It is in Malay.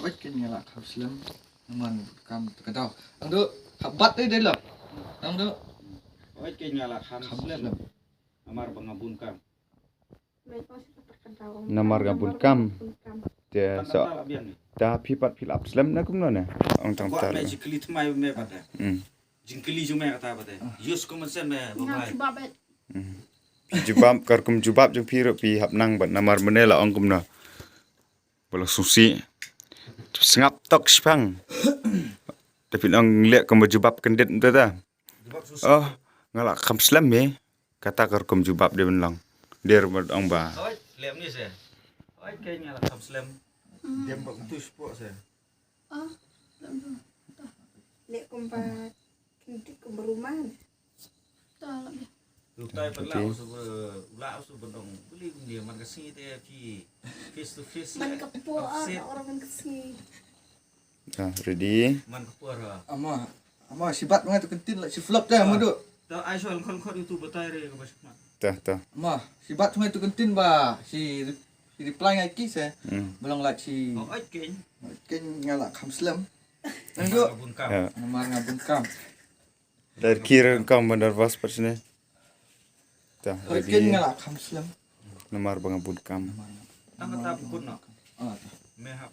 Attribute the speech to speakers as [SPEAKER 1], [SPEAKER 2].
[SPEAKER 1] oi kenya la kham slam man kam kadau ang do habat deh lah ang do
[SPEAKER 2] oi kenya la kham
[SPEAKER 1] kham
[SPEAKER 2] slam
[SPEAKER 1] slam
[SPEAKER 2] amar bangabun kam
[SPEAKER 3] Namar gabun kam. Dia so
[SPEAKER 2] tanda bian ni
[SPEAKER 3] dah pipat pilap slam na kumno na. Ang tang
[SPEAKER 2] buat
[SPEAKER 3] tar.
[SPEAKER 2] me jikli tmai me pada jingkli jume kata pada yus ko man sen me babai
[SPEAKER 3] Jubab karkum jubab jung piro pi hap nang bat namar menela ang kumno. Bala susi. Sengap tok spang. Tapi ang lihat kum jubab kendet tu ta.
[SPEAKER 2] jebab sus
[SPEAKER 3] Oh, ngalak kam slam me. Kata karkum jubab dia menlang. Dia ang ba.
[SPEAKER 2] oi lem ni se oi kenya la kham slam dem bak tu sport se
[SPEAKER 4] Lek kumpa kinti kumberuman.
[SPEAKER 2] tu tai perlau su ulau su bendong beli dia man kasi te pi face to face
[SPEAKER 4] Man kepo orang man kesi.
[SPEAKER 3] Ready?
[SPEAKER 2] man kapur
[SPEAKER 1] ama sibat mengai tu kentin la si flop dah madu
[SPEAKER 2] ta ai soal kon kon itu betai re ko basma
[SPEAKER 3] Tah.
[SPEAKER 1] ama sibat mengai tu kentin ba si reply ngai ki se belong la si
[SPEAKER 2] oi
[SPEAKER 1] kenya la kham slam ang do
[SPEAKER 2] bangabun kam
[SPEAKER 3] Ya.
[SPEAKER 1] namar ngabun kam
[SPEAKER 3] Dari kira kau benar was persne. Tah,
[SPEAKER 1] oi
[SPEAKER 3] ready.
[SPEAKER 1] kenya la kham slam
[SPEAKER 3] Namar bangabun kam.
[SPEAKER 2] tang ta pun no
[SPEAKER 1] ah
[SPEAKER 2] me hap